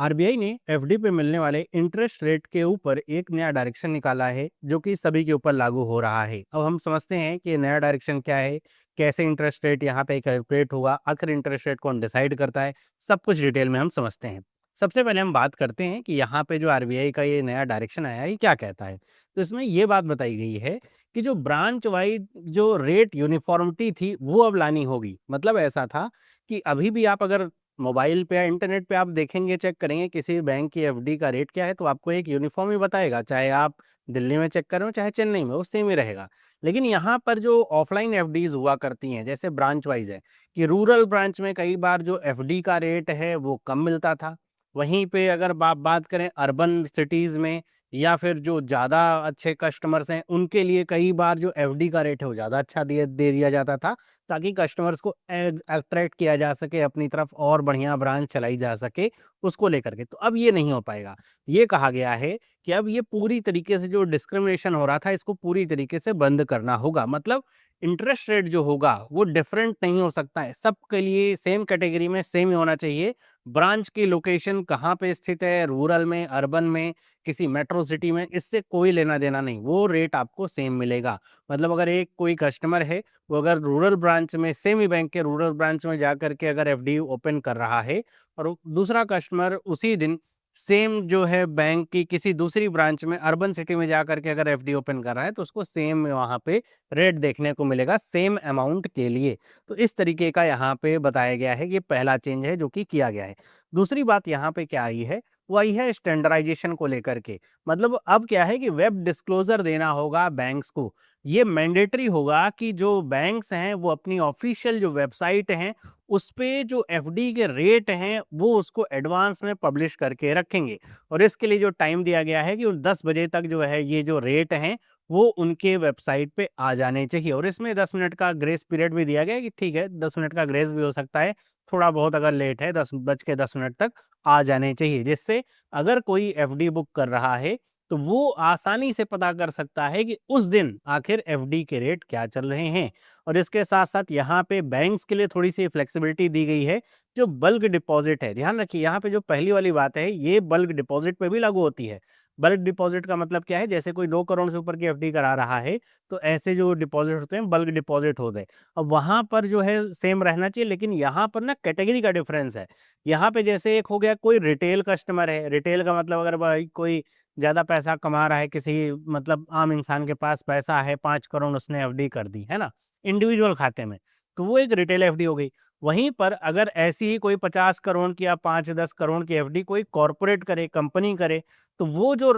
RBI ने FD पे मिलने वाले इंटरेस्ट रेट के ऊपर एक नया डायरेक्शन निकाला है जो कि सभी के ऊपर लागू हो रहा है। अब हम समझते हैं कि ये नया डायरेक्शन क्या है, कैसे इंटरेस्ट रेट यहाँ पे कैलकुलेट होगा, आखिर इंटरेस्ट रेट कौन डिसाइड करता है, सब कुछ डिटेल में हम समझते हैं। सबसे पहले हम बात करते हैं कि यहाँ पे जो आरबीआई का ये नया डायरेक्शन आया है ये क्या कहता है। तो इसमें ये बात बताई गई है कि जो ब्रांच वाइड जो रेट यूनिफॉर्मिटी थी वो अब लानी होगी। मतलब ऐसा था कि अभी भी आप अगर मोबाइल पे या इंटरनेट पे आप देखेंगे, चेक करेंगे किसी भी बैंक की एफडी का रेट क्या है, तो आपको एक यूनिफॉर्म ही बताएगा, चाहे आप दिल्ली में चेक करें चाहे चेन्नई में, वो सेम ही रहेगा। लेकिन यहाँ पर जो ऑफलाइन एफडीज हुआ करती हैं, जैसे ब्रांच वाइज है कि रूरल ब्रांच में कई बार जो एफडी का रेट है वो कम मिलता था। वहीं पे अगर बात करें अर्बन सिटीज में या फिर जो ज़्यादा अच्छे कस्टमर्स हैं उनके लिए कई बार जो एफडी का रेट है वो ज़्यादा अच्छा दे दिया जाता था, ताकि कस्टमर्स को अट्रैक्ट किया जा सके अपनी तरफ और बढ़िया ब्रांच चलाई जा सके उसको लेकर के। तो अब ये नहीं हो पाएगा। ये कहा गया है कि अब ये पूरी तरीके से जो डिस्क्रिमिनेशन हो रहा था इसको पूरी तरीके से बंद करना होगा। मतलब इंटरेस्ट रेट जो होगा वो डिफरेंट नहीं हो सकता है, सबके लिए सेम कैटेगरी में सेम ही होना चाहिए। ब्रांच की लोकेशन कहाँ पे स्थित है, रूरल में, अर्बन में, किसी मेट्रो सिटी में, इससे कोई लेना देना नहीं, वो रेट आपको सेम मिलेगा। मतलब अगर एक कोई कस्टमर है वो अगर रूरल ब्रांच में, सेम ही बैंक के रूरल ब्रांच में जाकर के अगर एफडी ओपन कर रहा है और दूसरा कस्टमर उसी दिन सेम जो है बैंक की किसी दूसरी ब्रांच में अर्बन सिटी में जाकर के अगर एफडी ओपन कर रहा है, तो उसको सेम वहाँ पे रेट देखने को मिलेगा सेम अमाउंट के लिए। तो इस तरीके का यहाँ पे बताया गया है, ये पहला चेंज है जो कि किया गया है। दूसरी बात यहाँ पे क्या आई है, वो आई है स्टैंडर्डाइजेशन को लेकर के। मतलब अब क्या है कि वेब डिस्क्लोजर देना होगा बैंक्स को। ये मैंडेटरी होगा कि जो बैंक्स हैं वो अपनी ऑफिशियल जो वेबसाइट हैं उस पे जो एफडी के रेट हैं वो उसको एडवांस में पब्लिश करके रखेंगे। और इसके लिए जो टाइम दिया गया है कि 10 बजे तक जो है ये जो रेट हैं वो उनके वेबसाइट पे आ जाने चाहिए। और इसमें 10 मिनट का ग्रेस पीरियड भी दिया गया है कि ठीक है 10 मिनट का ग्रेस भी हो सकता है, थोड़ा बहुत अगर लेट है 10 बज के 10 मिनट तक आ जाने चाहिए, जिससे अगर कोई एफडी बुक कर रहा है तो वो आसानी से पता कर सकता है कि उस दिन आखिर एफडी के रेट क्या चल रहे हैं। और इसके साथ साथ यहाँ पे बैंक्स के लिए थोड़ी सी फ्लेक्सिबिलिटी दी गई है। जो बल्क डिपॉजिट है, ध्यान रखिए यहाँ पे जो पहली वाली बात है ये बल्क डिपॉजिट पे भी लागू होती है। बल्क डिपॉजिट का मतलब क्या है, जैसे कोई 2 करोड़ से ऊपर की एफडी करा रहा है तो ऐसे जो डिपॉजिट होते हैं बल्क डिपॉजिट होते हैं। अब वहां पर जो है सेम रहना चाहिए, लेकिन यहाँ पर ना कैटेगरी का डिफरेंस है। यहाँ पे जैसे एक हो गया कोई रिटेल कस्टमर है, रिटेल का मतलब अगर भाई कोई ज्यादा पैसा कमा रहा है, किसी मतलब आम इंसान के पास पैसा है, 5 करोड़ उसने एफडी कर दी है ना इंडिविजुअल खाते में, तो वो एक रिटेल एफडी हो गई। वहीं पर अगर ऐसी ही कोई 50 करोड़ की या 5-10 करोड़ की एफडी कोई कॉरपोरेट करे, कंपनी करे, तो वो जो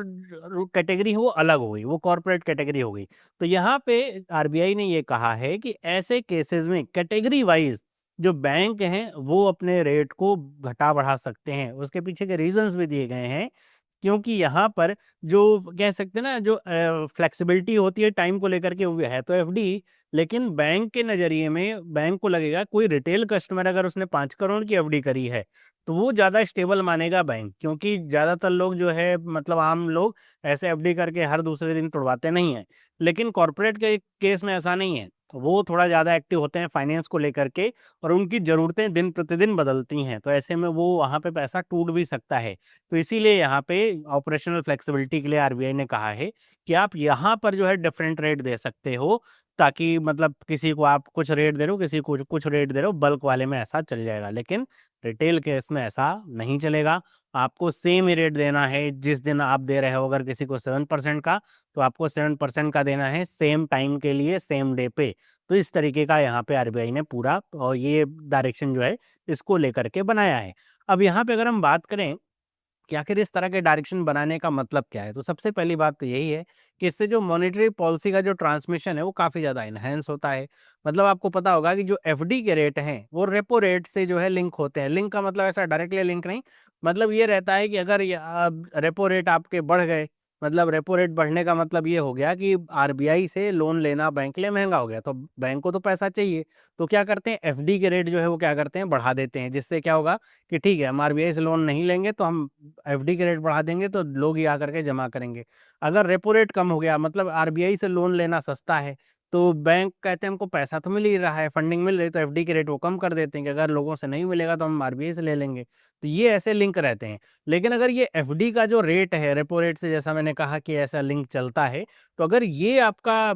कैटेगरी है वो अलग हो गई, वो कॉरपोरेट कैटेगरी हो गई। तो यहाँ पे आरबीआई ने ये कहा है कि ऐसे केसेस में कैटेगरी वाइज जो बैंक हैं वो अपने रेट को घटा बढ़ा सकते हैं। उसके पीछे के रीजंस भी दिए गए हैं, क्योंकि यहाँ पर जो कह सकते हैं ना जो फ्लेक्सिबिलिटी होती है टाइम को लेकर के, वो है तो एफडी, लेकिन बैंक के नज़रिए में बैंक को लगेगा कोई रिटेल कस्टमर अगर उसने 5 करोड़ की एफडी करी है तो वो ज़्यादा स्टेबल मानेगा बैंक, क्योंकि ज़्यादातर लोग जो है मतलब आम लोग ऐसे एफडी करके हर दूसरे दिन तुड़वाते नहीं हैं। लेकिन कॉरपोरेट के केस में ऐसा नहीं है, वो थोड़ा ज़्यादा एक्टिव होते हैं फाइनेंस को लेकर के, और उनकी ज़रूरतें दिन प्रतिदिन बदलती हैं, तो ऐसे में वो वहाँ पे पैसा टूट भी सकता है। तो इसीलिए यहाँ पे ऑपरेशनल फ्लेक्सिबिलिटी के लिए आरबीआई ने कहा है कि आप यहाँ पर जो है डिफरेंट रेट दे सकते हो, ताकि मतलब किसी को आप कुछ रेट दे रहे हो, किसी को कुछ रेट दे रहे हो, बल्क वाले में ऐसा चल जाएगा। लेकिन रिटेल केस में ऐसा नहीं चलेगा, आपको सेम ही रेट देना है। जिस दिन आप दे रहे हो अगर किसी को 7% का, तो आपको 7% का देना है सेम टाइम के लिए, सेम डे पे। तो इस तरीके का यहाँ पे आरबीआई ने पूरा और ये डायरेक्शन जो है इसको लेकर के बनाया है। अब यहाँ पे अगर हम बात करें कि आखिर इस तरह के डायरेक्शन बनाने का मतलब क्या है, तो सबसे पहली बात तो यही है कि इससे जो मॉनेटरी पॉलिसी का जो ट्रांसमिशन है वो काफ़ी ज़्यादा इन्हेंस होता है। मतलब आपको पता होगा कि जो एफडी के रेट हैं वो रेपो रेट से जो है लिंक होते हैं। लिंक का मतलब ऐसा डायरेक्टली लिंक नहीं, मतलब ये रहता है कि अगर रेपो रेट आपके बढ़ गए, मतलब रेपो रेट बढ़ने का मतलब ये हो गया कि आरबीआई से लोन लेना बैंक के लिए महंगा हो गया, तो बैंक को तो पैसा चाहिए, तो क्या करते हैं एफडी के रेट जो है वो क्या करते हैं बढ़ा देते हैं, जिससे क्या होगा कि ठीक है हम आरबीआई से लोन नहीं लेंगे तो हम एफडी के रेट बढ़ा देंगे तो लोग ही आकर के जमा करेंगे। अगर रेपो रेट कम हो गया, मतलब आरबीआई से लोन लेना सस्ता है, तो बैंक कहते हैं हमको पैसा तो मिल ही रहा है, फंडिंग मिल रही है, तो एफडी के रेट वो कम कर देते हैं कि अगर लोगों से नहीं मिलेगा तो हम आरबीआई से ले लेंगे। तो ये ऐसे लिंक रहते हैं। लेकिन अगर ये एफडी का जो रेट है रेपो रेट से, जैसा मैंने कहा कि ऐसा लिंक चलता है, तो अगर ये आपका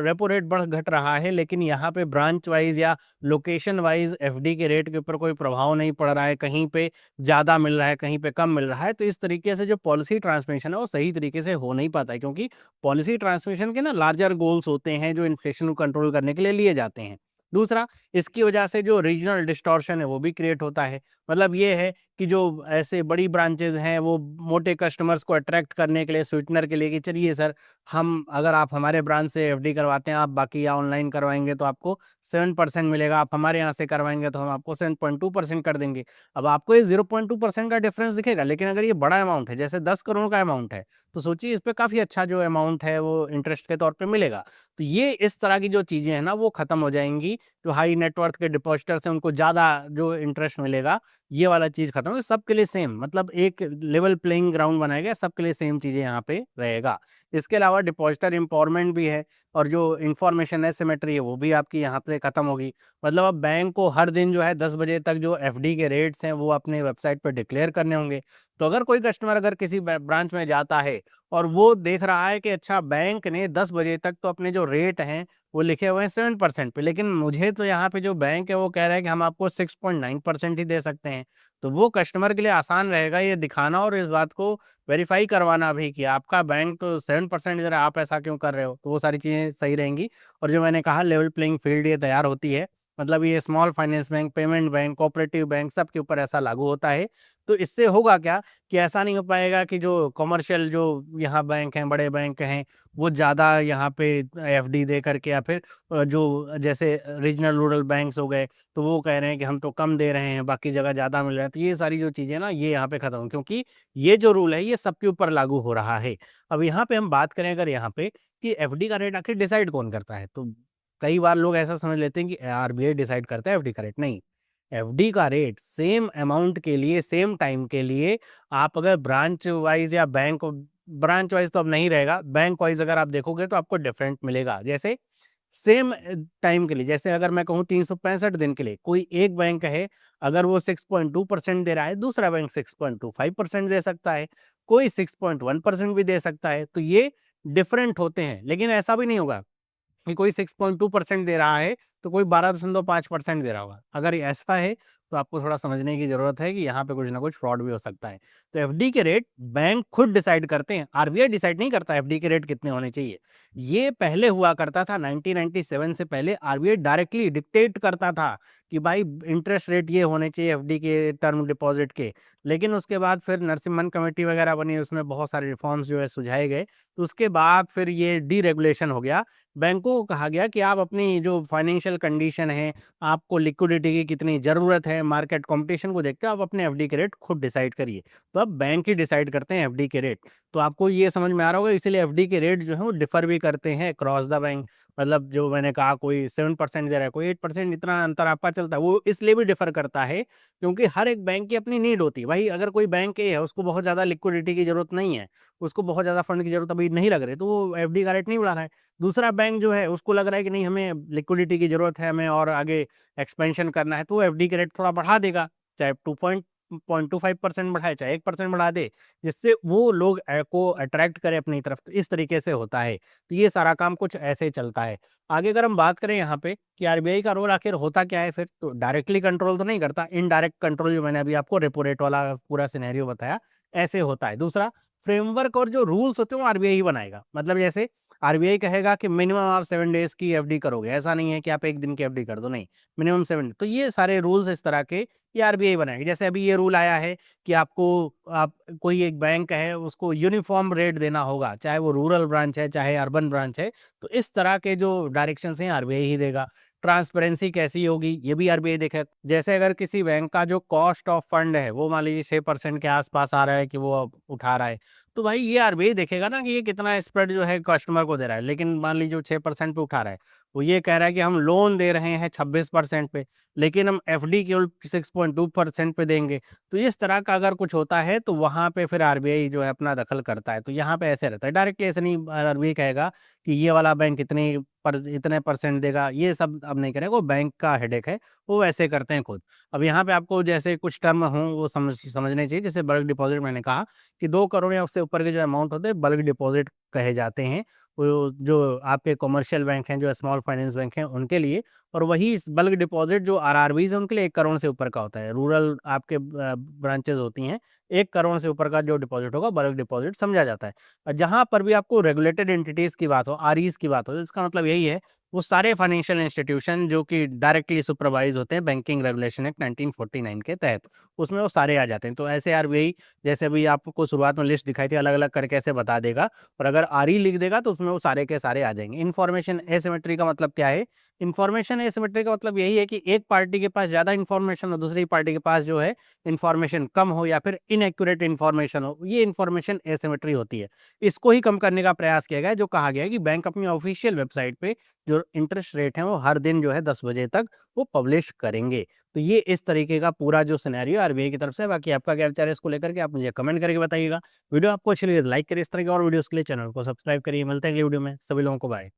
रेपो रेट बढ़ घट रहा है लेकिन यहाँ पे ब्रांच वाइज या लोकेशन वाइज एफडी के रेट के ऊपर कोई प्रभाव नहीं पड़ रहा है, कहीं पे ज़्यादा मिल रहा है, कहीं पे कम मिल रहा है, तो इस तरीके से जो पॉलिसी ट्रांसमिशन है वो सही तरीके से हो नहीं पाता है, क्योंकि पॉलिसी ट्रांसमिशन के ना लार्जर गोल्स होते हैं जो इन्फ्लेशन को कंट्रोल करने के लिए लिए जाते हैं। दूसरा, इसकी वजह से जो रीजनल डिस्टॉर्शन है वो भी क्रिएट होता है। मतलब ये है कि जो ऐसे बड़ी ब्रांचेज़ हैं वो मोटे कस्टमर्स को अट्रैक्ट करने के लिए, स्वीटनर के लिए कि चलिए सर, हम अगर आप हमारे ब्रांच से एफडी करवाते हैं, आप बाकी या ऑनलाइन करवाएँगे तो आपको 7% मिलेगा, आप हमारे यहाँ से करवाएँगे तो हम आपको 7.2% कर देंगे। अब आपको ये 0.2% का डिफरेंस दिखेगा, लेकिन अगर ये बड़ा अमाउंट है, जैसे 10 करोड़ का अमाउंट है, तो सोचिए इस पे काफ़ी अच्छा जो अमाउंट है वो इंटरेस्ट के तौर पे मिलेगा। तो ये इस तरह की जो चीज़ें हैं ना वो ख़त्म हो जाएँगी। जो हाई नेटवर्थ के डिपॉजिटर्स हैं उनको ज़्यादा जो इंटरेस्ट मिलेगा, ये वाला चीज़ खत्म है, सबके लिए सेम, मतलब एक लेवल प्लेइंग ग्राउंड बनाया गया, सबके लिए सेम चीज़ें यहाँ पे रहेगा। इसके अलावा डिपॉजिटर एम्पावरमेंट भी है, और जो इन्फॉर्मेशन एसिमेट्री है वो भी आपकी यहाँ पे खत्म होगी। मतलब अब बैंक को हर दिन जो है 10 बजे तक जो एफडी के रेट्स हैं वो अपने वेबसाइट पे डिक्लेयर करने होंगे। तो अगर कोई कस्टमर अगर किसी ब्रांच में जाता है और वो देख रहा है कि अच्छा, बैंक ने 10 बजे तक तो अपने जो रेट हैं वो लिखे हुए हैं 7% पे, लेकिन मुझे तो यहाँ पे जो बैंक है वो कह रहा है कि हम आपको 6.9% ही दे सकते हैं। तो वो कस्टमर के लिए आसान रहेगा ये दिखाना और इस बात को वेरीफाई करवाना भी कि आपका बैंक तो 7% दे रहा है, आप ऐसा क्यों कर रहे हो? तो वो सारी चीज़ें सही रहेंगी। और जो मैंने कहा, लेवल प्लेइंग फील्ड ये तैयार होती है। मतलब ये small finance bank, payment bank, cooperative bank सबके ऊपर ऐसा लागू होता है। तो इससे होगा क्या कि ऐसा नहीं हो पाएगा कि जो कमर्शियल जो यहाँ बैंक हैं, बड़े बैंक हैं, वो ज़्यादा यहाँ पे एफडी दे करके, या फिर जो जैसे रीजनल रूरल बैंक्स हो गए, तो वो कह रहे हैं कि हम तो कम दे रहे हैं, बाकी जगह ज़्यादा मिल रहा है। तो ये सारी जो चीज़ें ना ये यहाँ पे खत्म हो, क्योंकि ये जो रूल है ये सबके ऊपर लागू हो रहा है। अब यहाँ पे हम बात करें अगर यहाँ पे कि एफडी का रेट आखिर डिसाइड कौन करता है, तो कई बार लोग ऐसा समझ लेते हैं कि आरबीआई डिसाइड करता है एफडी का रेट। नहीं, एफडी का रेट सेम अमाउंट के लिए, सेम टाइम के लिए, आप अगर ब्रांच वाइज या बैंक, ब्रांच वाइज तो अब नहीं रहेगा, बैंक वाइज अगर आप देखोगे तो आपको डिफरेंट मिलेगा। जैसे सेम टाइम के लिए, जैसे अगर मैं कहूँ 365 दिन के लिए, कोई एक बैंक है अगर वो 6.2% दे रहा है, दूसरा बैंक 6.25% दे सकता है, कोई 6.1% भी दे सकता है। तो ये डिफरेंट होते हैं, लेकिन ऐसा भी नहीं होगा कि कोई 6.2% दे रहा है, तो कोई 12.5% दे रहा होगा। अगर ये ऐसा है, तो आपको थोड़ा समझने की ज़रूरत है कि यहाँ पे कुछ ना कुछ फ्रॉड भी हो सकता है। तो एफडी के रेट बैंक खुद डिसाइड करते हैं, आरबीआई डिसाइड नहीं करता एफडी के रेट कितने होने चाहिए। ये पहले हुआ करता था, 1997 से पहले आरबीआई डायरेक्टली डिक्टेट करता था कि भाई इंटरेस्ट रेट ये होने चाहिए एफडी के, टर्म डिपॉज़िट के। लेकिन उसके बाद फिर नरसिम्हन कमेटी वगैरह बनी, उसमें बहुत सारे रिफॉर्म्स जो है सुझाए गए। तो उसके बाद फिर ये डीरेगुलेशन हो गया। बैंकों को कहा गया कि आप अपनी जो फाइनेंशियल कंडीशन है, आपको लिक्विडिटी की कितनी ज़रूरत है, मार्केट कॉम्पिटिशन को देखते हुए आप अपने एफडी के रेट खुद डिसाइड करिए। तो अब बैंक ही डिसाइड करते हैं एफडी के रेट। तो आपको ये समझ में आ रहा होगा, इसीलिए एफडी के रेट जो है वो डिफ़र भी करते हैं अक्रॉस द बैंक। मतलब जो मैंने कहा, कोई 7% दे रहा है, कोई 8%, इतना अंतर आपका चलता है। वो इसलिए भी डिफ़र करता है क्योंकि हर एक बैंक की अपनी नीड होती है। भाई अगर कोई बैंक ए है, उसको बहुत ज़्यादा लिक्विडिटी की ज़रूरत नहीं है, उसको बहुत ज़्यादा फंड की ज़रूरत अभी नहीं लग रही, तो वो एफडी का रेट नहीं बढ़ा रहा है। दूसरा बैंक जो है उसको लग रहा है कि नहीं, हमें लिक्विडिटी की ज़रूरत है, हमें और आगे एक्सपेंशन करना है, तो वो एफडी के रेट थोड़ा बढ़ा देगा, चाहे 2.25% बढ़ाए, चाहे 1% बढ़ा दे, जिससे वो लोग को अट्रैक्ट करे अपनी तरफ। तो इस तरीके से होता है। तो ये सारा काम कुछ ऐसे चलता है। आगे अगर हम बात करें यहाँ पे कि आरबीआई का रोल आखिर होता क्या है फिर, तो डायरेक्टली कंट्रोल तो नहीं करता, इनडायरेक्ट कंट्रोल, जो मैंने अभी आपको रेपो रेट वाला पूरा सिनेरियो बताया, ऐसे होता है। दूसरा, फ्रेमवर्क और जो रूल्स होते हैं वो आरबीआई ही बनाएगा। मतलब जैसे आरबीआई कहेगा कि मिनिमम आप 7 डेज़ की एफडी करोगे, ऐसा नहीं है कि आप 1 दिन की एफडी कर दो, नहीं, मिनिमम 7। तो ये सारे रूल्स इस तरह के ये आरबीआई बनाएगी। जैसे अभी ये रूल आया है कि आपको, आप कोई एक बैंक है उसको यूनिफ़ॉर्म रेट देना होगा, चाहे वो रूरल ब्रांच है, चाहे अर्बन ब्रांच है, तो इस तरह के जो डायरेक्शंस हैं आरबीआई ही देगा। ट्रांसपेरेंसी कैसी होगी, ये भी आरबीआई देखेगा। जैसे अगर किसी बैंक का जो कॉस्ट ऑफ फंड है वो मान लीजिए 6% के आस-पास आ रहा है कि वो अब उठा रहा है, तो भाई ये आरबीआई देखेगा ना कि ये कितना स्प्रेड जो है कस्टमर को दे रहा है। लेकिन मान लीजिए 6% पे उठा रहा है, वो ये कह रहा है कि हम लोन दे रहे हैं 26% पे, लेकिन हम एफडी केवल 6.2% पे देंगे। तो इस तरह का अगर कुछ होता है तो वहाँ पे फिर आरबीआई जो है अपना दखल करता है। तो यहाँ पे ऐसे रहता है, डायरेक्टली ऐसे नहीं आरबीआई कहेगा कि ये वाला बैंक इतने परसेंट देगा, ये सब अब नहीं करेगा, वो बैंक का हेडेक है, वो ऐसे करते हैं खुद। अब यहाँ पे आपको जैसे कुछ टर्म हों वो समझने चाहिए। जैसे बल्क डिपॉजिट मैंने कहा कि 2 करोड़ या उससे ऊपर के जो अमाउंट होते हैं बल्क डिपॉजिट कहे जाते हैं। वो जो आपके कमर्शियल बैंक हैं, जो स्मॉल फाइनेंस बैंक हैं उनके लिए। और वही बल्क डिपॉजिट जो आरआरबीज है उनके लिए 1 करोड़ से ऊपर का होता है। रूरल आपके ब्रांचेस होती हैं, 1 करोड़ से ऊपर का जो डिपॉजिट होगा बल्क डिपॉजिट समझा जाता है। और जहाँ पर भी आपको रेगुलेटेड एंटिटीज़ की बात हो, आरईज़ की बात हो, इसका मतलब यही है वो सारे फाइनेंशियल इंस्टीट्यूशन जो कि डायरेक्टली सुपरवाइज होते हैं बैंकिंग रेगुलेशन एक्ट 1949 के तहत, उसमें वो सारे आ जाते हैं। तो ऐसे आरबीआई जैसे अभी आपको शुरुआत में लिस्ट दिखाई थी, अलग-अलग करके ऐसे बता देगा। और अगर आरई लिख देगा तो उसमें वो सारे के सारे आ जाएँगे। इन्फॉर्मेशन एसिमेट्री का मतलब क्या है? इन्फॉर्मेशन एसिमेट्री का मतलब यही है कि एक पार्टी के पास ज़्यादा इन्फॉर्मेशन और दूसरी पार्टी के पास जो है इन्फॉर्मेशन कम हो या फिर इनएक्यूरेट इन्फॉर्मेशन हो, ये इन्फॉर्मेशन एसिमेट्री होती है। इसको ही कम करने का प्रयास किया गया है, जो कहा गया है कि बैंक अपनी ऑफिशियल वेबसाइट पे जो इंटरेस्ट रेट है वो हर दिन जो है 10 बजे तक वो पब्लिश करेंगे। तो ये इस तरीके का पूरा जो सिनेरियो आरबीआई की तरफ से है। बाकी आपका क्या विचार है इसको लेकर के आप मुझे कमेंट करके बताइएगा। वीडियो आपको अच्छी लगी तो लाइक करिए, इस तरह की और वीडियोज़ के लिए चैनल को सब्सक्राइब करिए। मिलते हैं अगली वीडियो में, सभी लोगों को बाय।